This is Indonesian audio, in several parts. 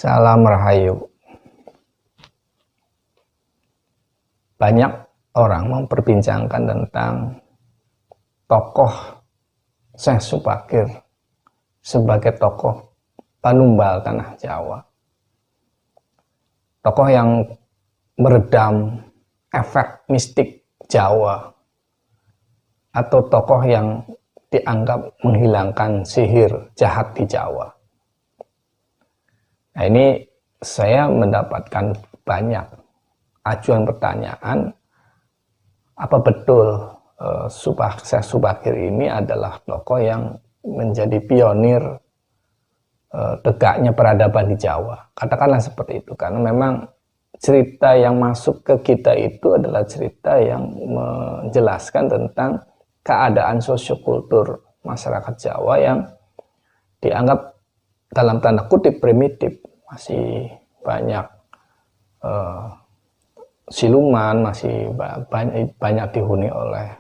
Salam Rahayu. Banyak orang memperbincangkan tentang tokoh Syekh Subakir sebagai tokoh panumbal tanah Jawa. Tokoh yang meredam efek mistik Jawa, atau tokoh yang dianggap menghilangkan sihir jahat di Jawa. Nah, ini saya mendapatkan banyak ajuan pertanyaan, apa betul Syekh Subakir ini adalah tokoh yang menjadi pionir tegaknya peradaban di Jawa. Katakanlah seperti itu, karena memang cerita yang masuk ke kita itu adalah cerita yang menjelaskan tentang keadaan sosiokultur masyarakat Jawa yang dianggap dalam tanda kutip primitif, masih banyak siluman, masih banyak dihuni oleh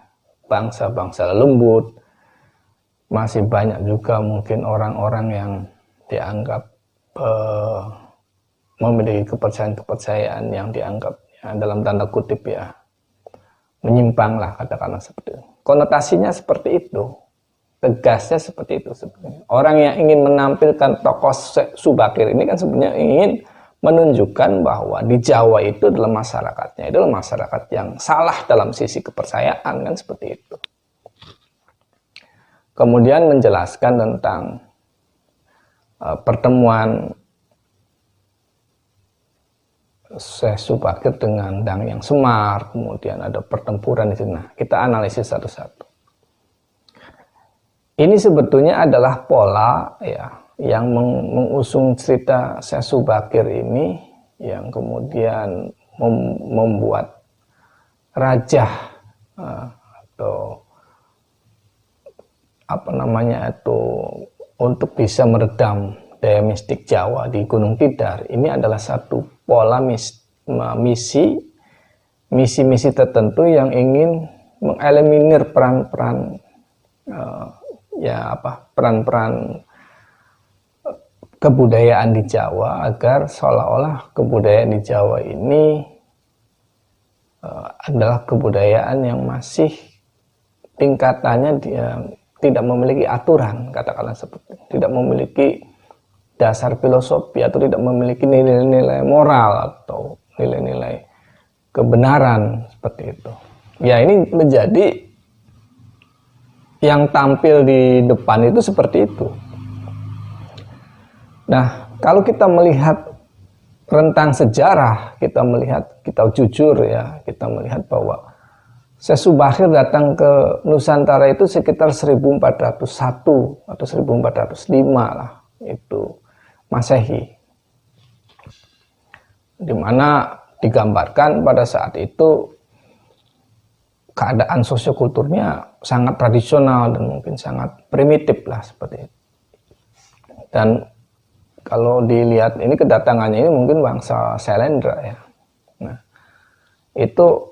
bangsa-bangsa lembut, masih banyak juga mungkin orang-orang yang dianggap memiliki kepercayaan-kepercayaan yang dianggap dalam tanda kutip menyimpang lah, katakanlah seperti itu. Konotasinya seperti itu, tegasnya seperti itu sebenarnya. Orang yang ingin menampilkan tokoh Syekh Subakir ini kan sebenarnya ingin menunjukkan bahwa di Jawa itu adalah masyarakatnya, itu adalah masyarakat yang salah dalam sisi kepercayaan, kan seperti itu. Kemudian menjelaskan tentang pertemuan Syekh Subakir dengan Dang Hyang Semar, kemudian ada pertempuran di sini. Nah, kita analisis satu-satu. Ini sebetulnya adalah pola yang mengusung cerita Syekh Subakir ini, yang kemudian membuat raja atau apa namanya itu untuk bisa meredam daya mistik Jawa di Gunung Tidar. Ini adalah satu pola misi tertentu yang ingin mengeliminir peran-peran peran-peran kebudayaan di Jawa, agar seolah-olah kebudayaan di Jawa ini adalah kebudayaan yang masih tingkatannya tidak memiliki aturan, katakanlah seperti itu, tidak memiliki dasar filosofi atau tidak memiliki nilai-nilai moral atau nilai-nilai kebenaran seperti itu. Ya, ini menjadi yang tampil di depan itu seperti itu. Nah, kalau kita melihat rentang sejarah, kita jujur kita melihat bahwa Syekh Subakir datang ke Nusantara itu sekitar 1401 atau 1405 lah, itu Masehi, di mana digambarkan pada saat itu keadaan sosiokulturnya sangat tradisional dan mungkin sangat primitif lah seperti itu. Dan kalau dilihat ini kedatangannya ini mungkin bangsa Sailendra ya. Nah, itu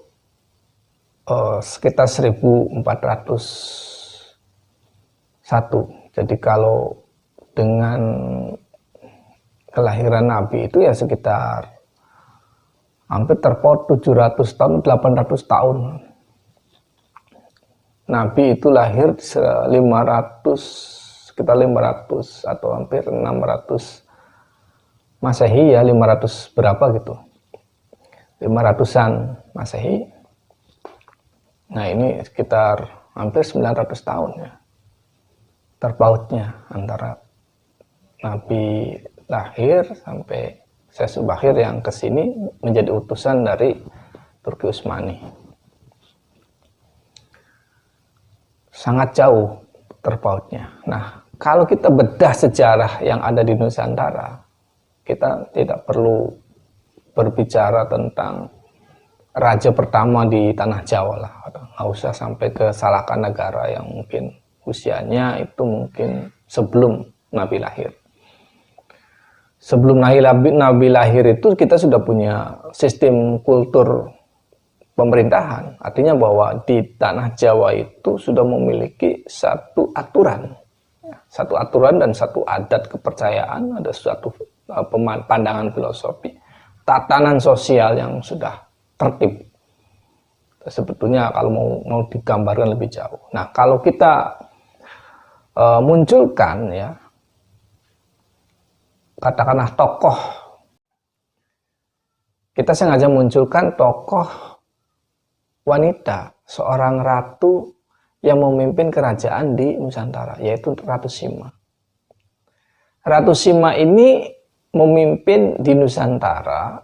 sekitar 1401. Jadi kalau dengan kelahiran Nabi itu ya sekitar hampir terpaut 700 tahun, 800 tahun. Nabi itu lahir sekitar 500 atau hampir 600 Masehi ya, 500 berapa gitu. 500-an Masehi. Nah, ini sekitar hampir 900 tahun ya, terpautnya antara Nabi lahir sampai Syekh Subakir yang kesini menjadi utusan dari Turki Utsmani. Sangat jauh terpautnya. Nah, kalau kita bedah sejarah yang ada di Nusantara, kita tidak perlu berbicara tentang raja pertama di tanah Jawa lah. Nggak usah sampai ke Salakanagara yang mungkin usianya itu mungkin sebelum Nabi lahir. Sebelum Nabi lahir itu kita sudah punya sistem kultur pemerintahan. Artinya bahwa di tanah Jawa itu sudah memiliki satu aturan dan satu adat kepercayaan, ada suatu pandangan filosofi, tatanan sosial yang sudah tertib. Sebetulnya kalau mau digambarkan lebih jauh. Nah, kalau kita munculkan ya, katakanlah tokoh, kita sengaja munculkan tokoh wanita, seorang ratu yang memimpin kerajaan di Nusantara, yaitu Ratu Sima. Ratu Sima ini memimpin di Nusantara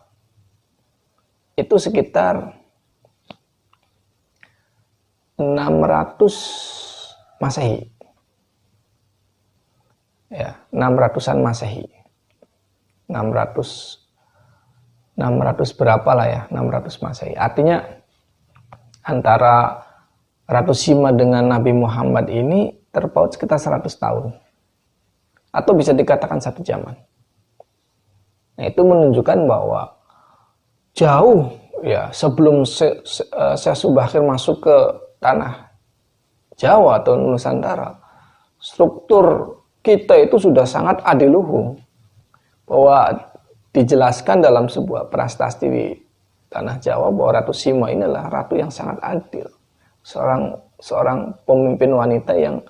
itu sekitar 600 Masehi. Ya, 600-an Masehi. 600 berapa lah ya, 600 Masehi. Artinya antara Ratu Sima dengan Nabi Muhammad ini terpaut sekitar 100 tahun. Atau bisa dikatakan satu zaman. Nah, itu menunjukkan bahwa jauh ya sebelum Syekh Subakir masuk ke tanah Jawa atau Nusantara, struktur kita itu sudah sangat adiluhung. Bahwa dijelaskan dalam sebuah prasasti di tanah Jawa bahwa Ratu Sima inilah ratu yang sangat adil. Seorang pemimpin wanita yang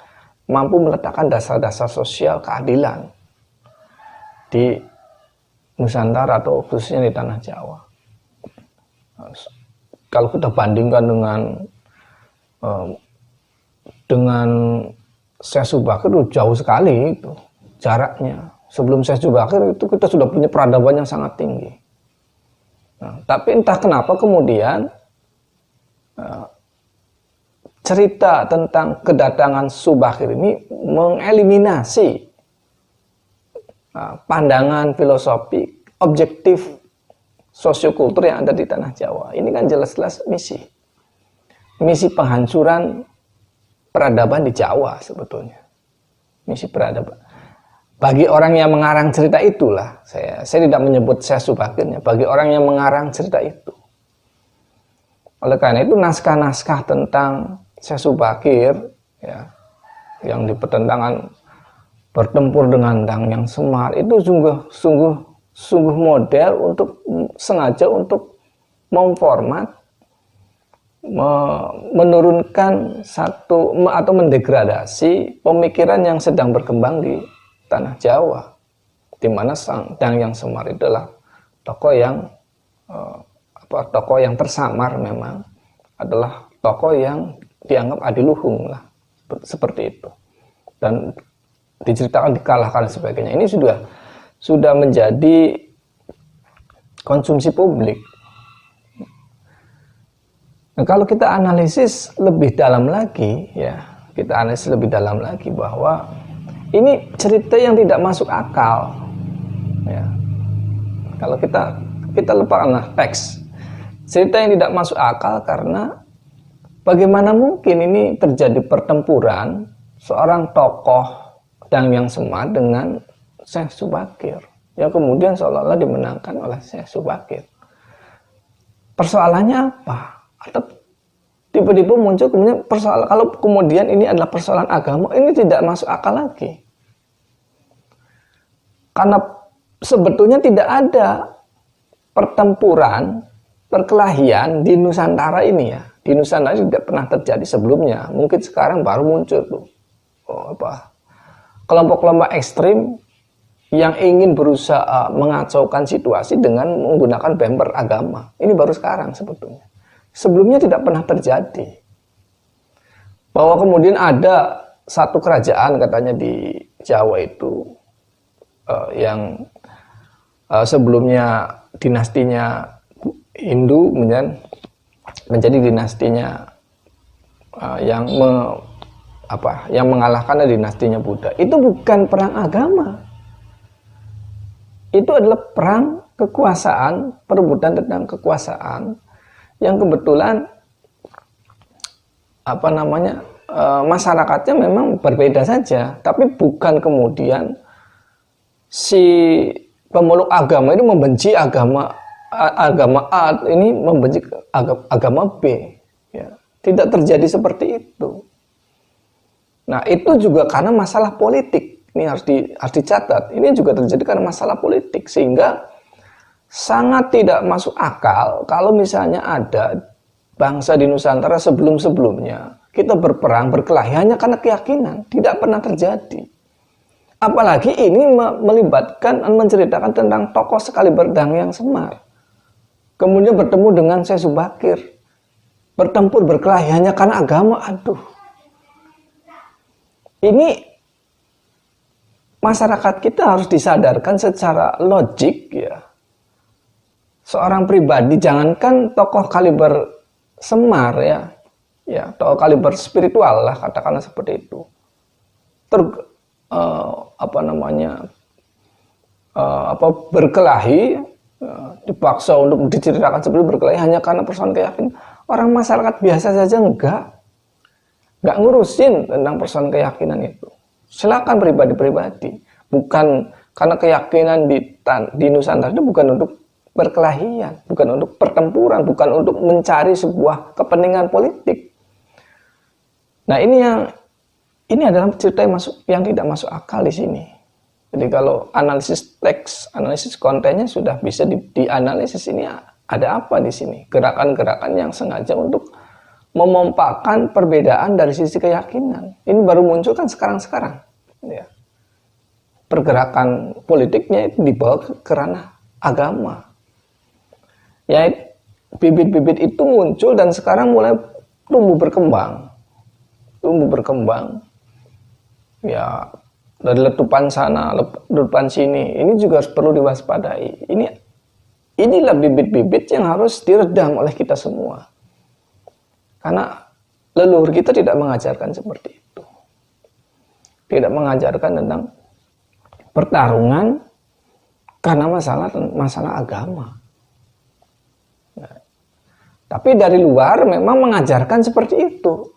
mampu meletakkan dasar-dasar sosial keadilan di Nusantara atau khususnya di tanah Jawa. Kalau kita bandingkan dengan Syekh Subakir itu jauh sekali itu jaraknya. Sebelum Syekh Subakir itu kita sudah punya peradaban yang sangat tinggi. Nah, tapi entah kenapa kemudian cerita tentang kedatangan Subakir ini mengeliminasi pandangan filosofi objektif sosiokultur yang ada di tanah Jawa. Ini kan jelas-jelas misi penghancuran peradaban di Jawa sebetulnya. Misi peradaban. Bagi orang yang mengarang cerita itulah, saya tidak menyebut Syekh Subakirnya, bagi orang yang mengarang cerita itu. Oleh karena itu naskah-naskah tentang Syekh Subakir ya, yang di pertentangan bertempur dengan Dang yang Semar itu sungguh model untuk sengaja untuk memformat, menurunkan satu atau mendegradasi pemikiran yang sedang berkembang di tanah Jawa, di mana Dang yang Semar itu adalah tokoh yang tersamar, memang adalah tokoh yang dianggap adiluhung lah, seperti itu, dan diceritakan dikalahkan sebagainya. Ini sudah menjadi konsumsi publik. Nah, kalau kita analisis lebih dalam lagi ya, bahwa ini cerita yang tidak masuk akal ya. Kalau kita lepaskanlah teks, cerita yang tidak masuk akal karena bagaimana mungkin ini terjadi pertempuran seorang tokoh Dang yang Semar dengan Syekh Subakir yang kemudian seolah-olah dimenangkan oleh Syekh Subakir. Persoalannya apa? Atau tiba-tiba muncul kemudian persoalan, kalau kemudian ini adalah persoalan agama, ini tidak masuk akal lagi. Karena sebetulnya tidak ada pertempuran, perkelahian di Nusantara ini ya. Di Nusantara tidak pernah terjadi sebelumnya. Mungkin sekarang baru muncul tuh. Kelompok-kelompok ekstrim yang ingin berusaha mengacaukan situasi dengan menggunakan bemper agama. Ini baru sekarang sebetulnya. Sebelumnya tidak pernah terjadi. Bahwa kemudian ada satu kerajaan katanya di Jawa itu yang sebelumnya dinastinya Hindu menjadi dinastinya yang mengalahkan dinastinya Buddha. Itu bukan perang agama. Itu adalah perang kekuasaan, perebutan tentang kekuasaan yang kebetulan masyarakatnya memang berbeda saja, tapi bukan kemudian si pemeluk agama itu membenci agama A ini membenci agama B ya. Tidak terjadi seperti itu. Nah, itu juga karena masalah politik. Ini harus dicatat. Ini juga terjadi karena masalah politik. politik, sehingga sangat tidak masuk akal kalau misalnya ada bangsa di Nusantara sebelum-sebelumnya kita berperang, berkelahi hanya karena keyakinan. Tidak pernah terjadi. Apalagi ini melibatkan dan menceritakan tentang tokoh sekaliber Dang Semar. Kemudian bertemu dengan Syekh Subakir. Bertempur, berkelahi hanya karena agama. Aduh. Ini masyarakat kita harus disadarkan secara logik ya. Seorang pribadi, jangankan tokoh kaliber Semar ya tokoh kaliber spiritual lah, katakanlah seperti itu. Berkelahi, dipaksa untuk diceritakan seperti berkelahi hanya karena persoalan keyakinan. Orang masyarakat biasa saja enggak ngurusin tentang persoalan keyakinan itu. Silakan pribadi-pribadi, bukan karena keyakinan di Nusantara itu bukan untuk perkelahian, bukan untuk pertempuran, bukan untuk mencari sebuah kepentingan politik. Nah, ini adalah cerita yang tidak masuk akal di sini. Jadi kalau analisis teks, analisis kontennya sudah bisa dianalisis, ini ada apa di sini? Gerakan-gerakan yang sengaja untuk memompakan perbedaan dari sisi keyakinan. Ini baru muncul kan sekarang-sekarang. Ya. Pergerakan politiknya itu dibawa ke ranah agama. Ya, bibit-bibit itu muncul dan sekarang mulai tumbuh berkembang. Ya, dari letupan sana, letupan sini, ini juga perlu diwaspadai. Inilah bibit-bibit yang harus diredam oleh kita semua. Karena leluhur kita tidak mengajarkan seperti itu. Tidak mengajarkan tentang pertarungan karena masalah agama. Nah, tapi dari luar memang mengajarkan seperti itu.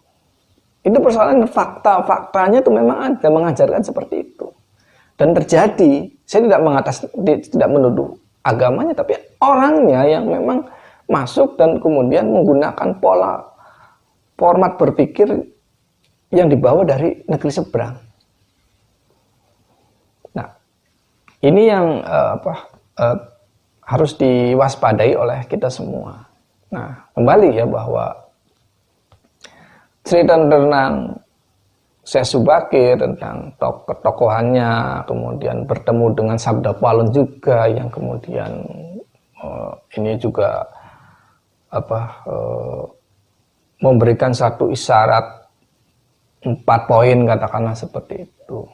Itu persoalan faktanya itu memang ada mengajarkan seperti itu. Dan terjadi. Saya tidak menuduh agamanya, tapi orangnya yang memang masuk dan kemudian menggunakan format berpikir yang dibawa dari negeri seberang. Nah, ini yang harus diwaspadai oleh kita semua. Nah, kembali ya bahwa cerita tentang Syekh Subakir, tentang ketokohannya, kemudian bertemu dengan Sabda Palun juga, yang kemudian ini juga memberikan satu isyarat 4 poin, katakanlah seperti itu.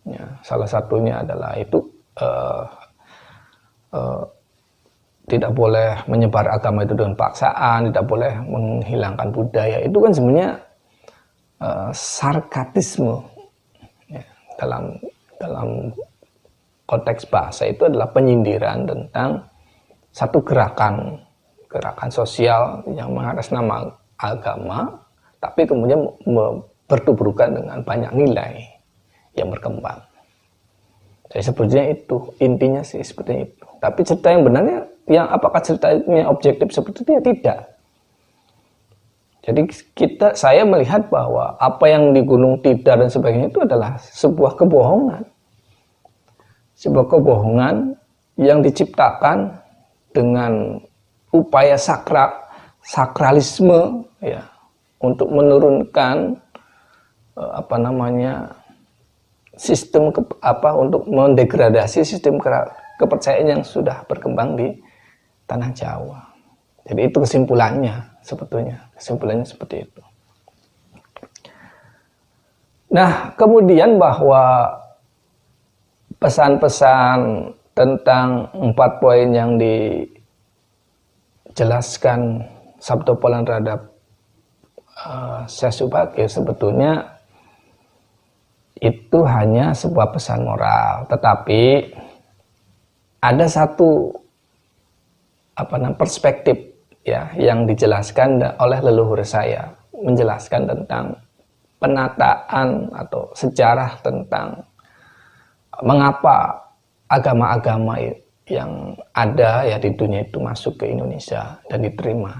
Ya, salah satunya adalah itu tidak boleh menyebar agama itu dengan paksaan, tidak boleh menghilangkan budaya. Itu kan sebenarnya sarkasme ya, dalam konteks bahasa itu adalah penyindiran tentang satu gerakan sosial yang mengatas nama agama, tapi kemudian bertuburkan dengan banyak nilai yang berkembang. Jadi sebetulnya itu intinya sih seperti itu. Tapi cerita yang benarnya, yang apakah ceritanya objektif seperti itu? Ya tidak. Jadi saya melihat bahwa apa yang di Gunung Tidar dan sebagainya itu adalah sebuah kebohongan. Sebuah kebohongan yang diciptakan dengan upaya sakralisme ya, untuk menurunkan sistem untuk mendegradasi sistem kepercayaan yang sudah berkembang di tanah Jawa. Jadi itu kesimpulannya seperti itu. Nah, kemudian bahwa pesan-pesan tentang 4 poin yang dijelaskan Sabda Palun terhadap Syekh Subakir sebetulnya itu hanya sebuah pesan moral, tetapi ada satu perspektif ya yang dijelaskan oleh leluhur saya, menjelaskan tentang penataan atau sejarah tentang mengapa agama-agama yang ada ya di dunia itu masuk ke Indonesia dan diterima.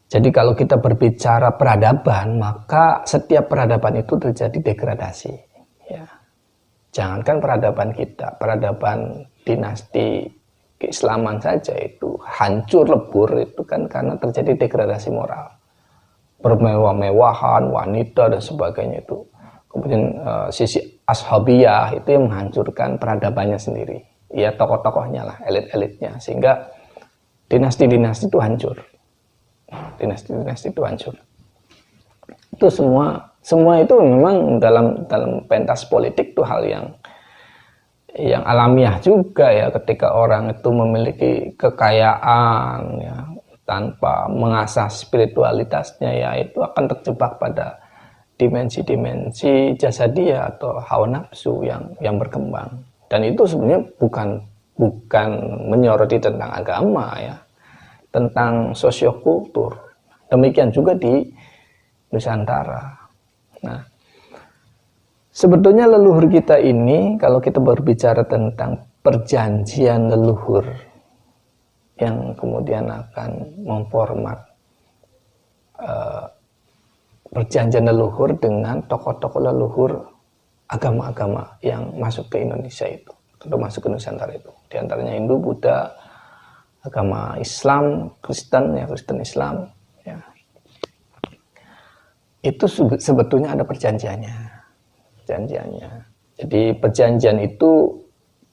Jadi kalau kita berbicara peradaban, maka setiap peradaban itu terjadi degradasi. Ya. Jangankan peradaban kita, peradaban dinasti keislaman saja itu hancur lebur itu kan karena terjadi degradasi moral. Bermewah-mewahan, wanita dan sebagainya itu. Kemudian sisi ashabiyah itu yang menghancurkan peradabannya sendiri. Ya tokoh-tokohnya lah, elit-elitnya. Sehingga dinasti-dinasti itu hancur. Dinasti-dinasti itu hancur. Itu semua itu memang dalam pentas politik itu hal yang alamiah juga ya, ketika orang itu memiliki kekayaan ya, tanpa mengasah spiritualitasnya ya itu akan terjebak pada dimensi-dimensi jasadiah atau hawa nafsu yang berkembang. Dan itu sebenarnya bukan menyoroti tentang agama ya, tentang sosiokultur. Demikian juga di Nusantara. Nah, sebetulnya leluhur kita ini, kalau kita berbicara tentang perjanjian leluhur yang kemudian akan memformat perjanjian leluhur dengan tokoh-tokoh leluhur agama-agama yang masuk ke Indonesia itu, atau masuk ke Nusantara itu. Di antaranya Hindu, Buddha, agama Islam, Kristen ya, Kristen Islam ya. Itu sebetulnya ada perjanjiannya. Jadi perjanjian itu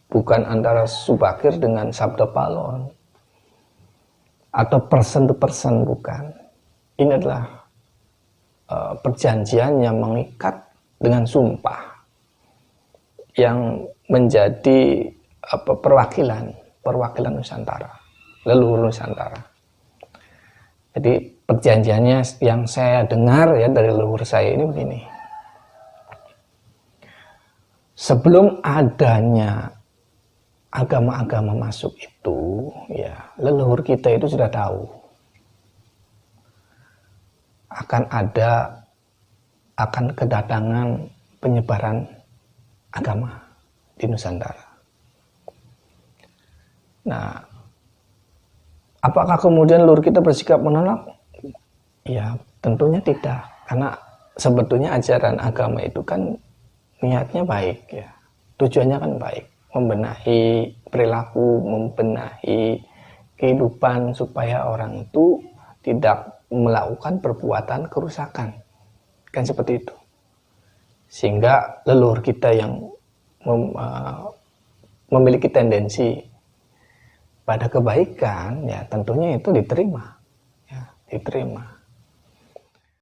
bukan antara Subakir dengan Sabda Palon atau person to person, bukan. Ini adalah perjanjian yang mengikat dengan sumpah yang menjadi perwakilan Nusantara, leluhur Nusantara. Jadi perjanjiannya yang saya dengar ya dari leluhur saya ini begini. Sebelum adanya agama-agama masuk itu, ya leluhur kita itu sudah tahu akan kedatangan penyebaran agama di Nusantara. Nah, apakah kemudian leluhur kita bersikap menolak? Ya, tentunya tidak. Karena sebetulnya ajaran agama itu kan niatnya baik ya. Tujuannya kan baik, membenahi perilaku, membenahi kehidupan supaya orang itu tidak melakukan perbuatan kerusakan. Kan seperti itu. Sehingga leluhur kita yang memiliki tendensi pada kebaikan ya tentunya itu diterima ya, diterima.